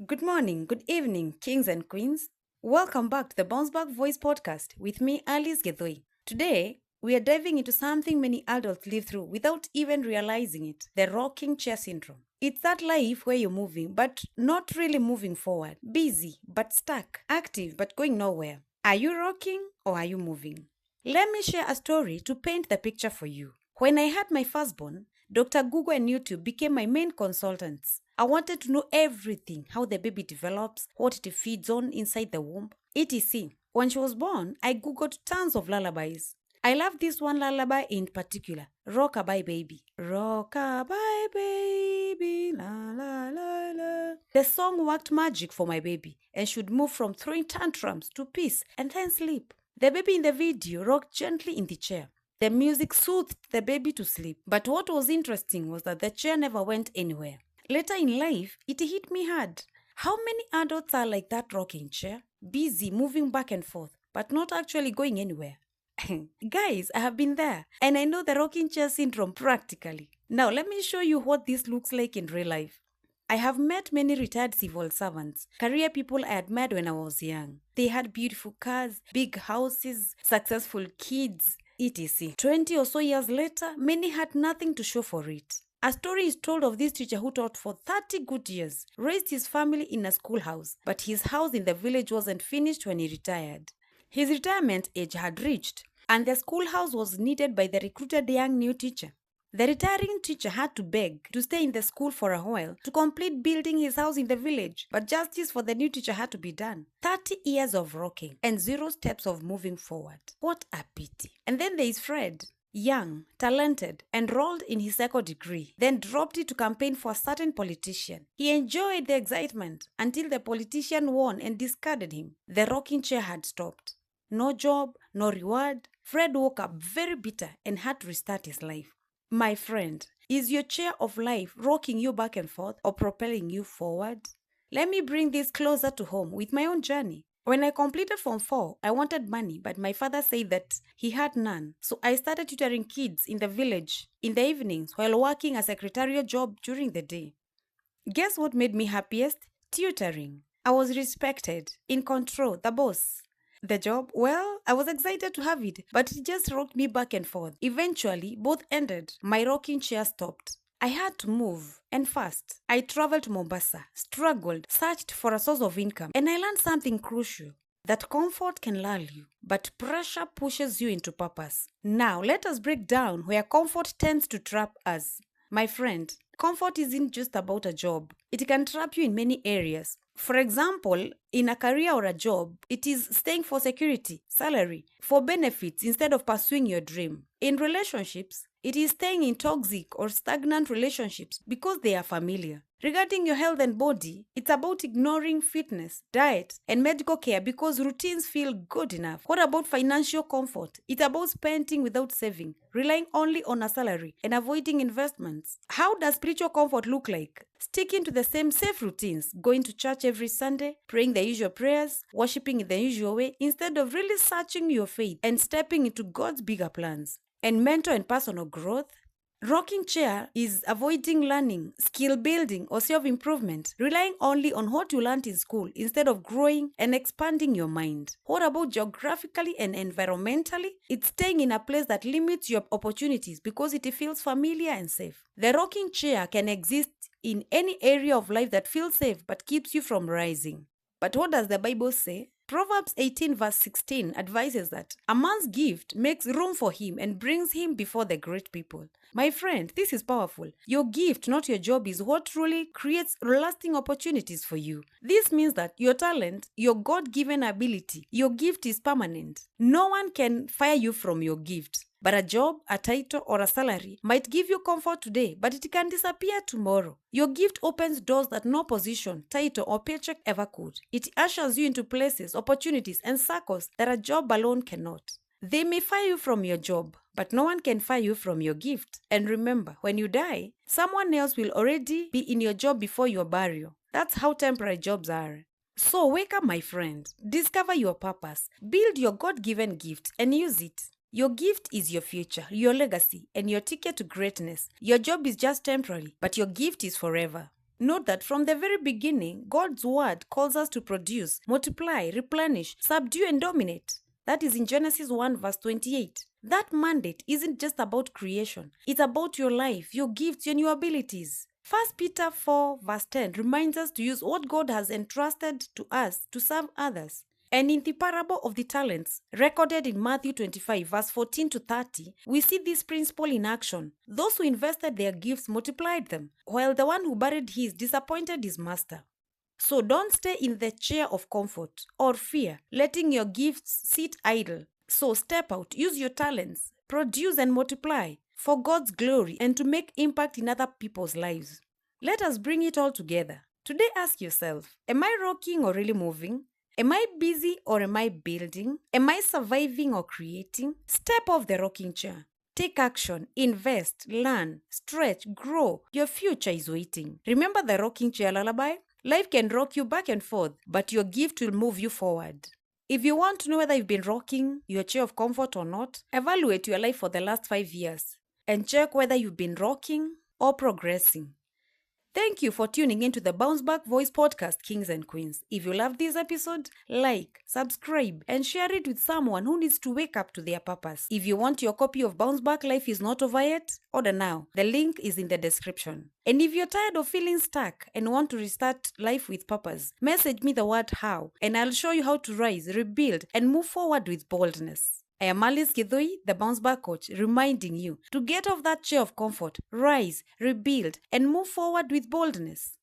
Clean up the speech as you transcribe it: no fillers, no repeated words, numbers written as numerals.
Good morning, good evening, kings and queens. Welcome back to the Bounce Back Voice podcast with me, Alice Githui. Today, we are diving into something many adults live through without even realizing it: the rocking chair syndrome. It's that life where you're moving, but not really moving forward, busy, but stuck, active, but going nowhere. Are you rocking or are you moving? Let me share a story to paint the picture for you. When I had my firstborn, Dr. Google and YouTube became my main consultants. I wanted to know everything: how the baby develops, what it feeds on inside the womb, etc. When she was born, I Googled tons of lullabies. I love this one lullaby in particular, Rockabye Baby. Rockabye Baby, la la la la. The song worked magic for my baby and should move from throwing tantrums to peace and then sleep. The baby in the video rocked gently in the chair. The music soothed the baby to sleep. But what was interesting was that the chair never went anywhere. Later in life, it hit me hard. How many adults are like that rocking chair? Busy moving back and forth, but not actually going anywhere. Guys, I have been there, and I know the rocking chair syndrome practically. Now, let me show you what this looks like in real life. I have met many retired civil servants, career people I admired when I was young. They had beautiful cars, big houses, successful kids, etc. 20 or so years later, many had nothing to show for it. A story is told of this teacher who taught for 30 good years, raised his family in a schoolhouse, but his house in the village wasn't finished when he retired. His retirement age had reached, and the schoolhouse was needed by the recruited young new teacher. The retiring teacher had to beg to stay in the school for a while to complete building his house in the village, but justice for the new teacher had to be done. 30 years of rocking and 0 steps of moving forward. What a pity. And then there is Fred. Young, talented, enrolled in his second degree, then dropped it to campaign for a certain politician. He enjoyed the excitement until the politician won and discarded him. The rocking chair had stopped. No job, no reward. Fred woke up very bitter and had to restart his life. My friend, is your chair of life rocking you back and forth or propelling you forward? Let me bring this closer to home with my own journey. When I completed Form 4, I wanted money, but my father said that he had none. So I started tutoring kids in the village in the evenings while working a secretarial job during the day. Guess what made me happiest? Tutoring. I was respected, in control, the boss. The job, well, I was excited to have it, but it just rocked me back and forth. Eventually, both ended. My rocking chair stopped. I had to move, and fast. I traveled to Mombasa, struggled, searched for a source of income, and I learned something crucial: that comfort can lull you, but pressure pushes you into purpose. Now, let us break down where comfort tends to trap us. My friend, comfort isn't just about a job. It can trap you in many areas. For example, in a career or a job, it is staying for security, salary, for benefits instead of pursuing your dream. In relationships, it is staying in toxic or stagnant relationships because they are familiar. Regarding your health and body, it's about ignoring fitness, diet, and medical care because routines feel good enough. What about financial comfort? It's about spending without saving, relying only on a salary, and avoiding investments. How does spiritual comfort look like? Sticking to the same safe routines, going to church every Sunday, praying the usual prayers, worshiping in the usual way, instead of really searching your faith and stepping into God's bigger plans. And mental and personal growth. Rocking chair is avoiding learning, skill building, or self-improvement, relying only on what you learned in school instead of growing and expanding your mind. What about geographically and environmentally? It's staying in a place that limits your opportunities because it feels familiar and safe. The rocking chair can exist in any area of life that feels safe but keeps you from rising. But what does the Bible say? Proverbs 18 verse 16 advises that a man's gift makes room for him and brings him before the great people. My friend, this is powerful. Your gift, not your job, is what truly creates lasting opportunities for you. This means that your talent, your God-given ability, your gift is permanent. No one can fire you from your gift. But a job, a title, or a salary might give you comfort today, but it can disappear tomorrow. Your gift opens doors that no position, title, or paycheck ever could. It ushers you into places, opportunities, and circles that a job alone cannot. They may fire you from your job, but no one can fire you from your gift. And remember, when you die, someone else will already be in your job before your burial. That's how temporary jobs are. So wake up, my friend. Discover your purpose. Build your God-given gift and use it. Your gift is your future, your legacy, and your ticket to greatness. Your job is just temporary, but your gift is forever. Note that from the very beginning, God's word calls us to produce, multiply, replenish, subdue, and dominate. That is in Genesis 1 verse 28. That mandate isn't just about creation. It's about your life, your gifts, and your abilities. 1 Peter 4 verse 10 reminds us to use what God has entrusted to us to serve others. And in the parable of the talents, recorded in Matthew 25, verse 14 to 30, we see this principle in action. Those who invested their gifts multiplied them, while the one who buried his disappointed his master. So don't stay in the chair of comfort or fear, letting your gifts sit idle. So step out, use your talents, produce and multiply for God's glory and to make impact in other people's lives. Let us bring it all together. Today ask yourself, am I rocking or really moving? Am I busy or am I building? Am I surviving or creating? Step off the rocking chair. Take action, invest, learn, stretch, grow. Your future is waiting. Remember the rocking chair lullaby? Life can rock you back and forth, but your gift will move you forward. If you want to know whether you've been rocking your chair of comfort or not, evaluate your life for the last 5 years and check whether you've been rocking or progressing. Thank you for tuning into the Bounce Back Voice podcast, Kings and Queens. If you loved this episode, like, subscribe, and share it with someone who needs to wake up to their purpose. If you want your copy of Bounce Back Life is Not Over Yet, order now. The link is in the description. And if you're tired of feeling stuck and want to restart life with purpose, message me the word how, and I'll show you how to rise, rebuild, and move forward with boldness. I am Alice Githui, the Bounce Back Coach, reminding you to get off that chair of comfort, rise, rebuild, and move forward with boldness.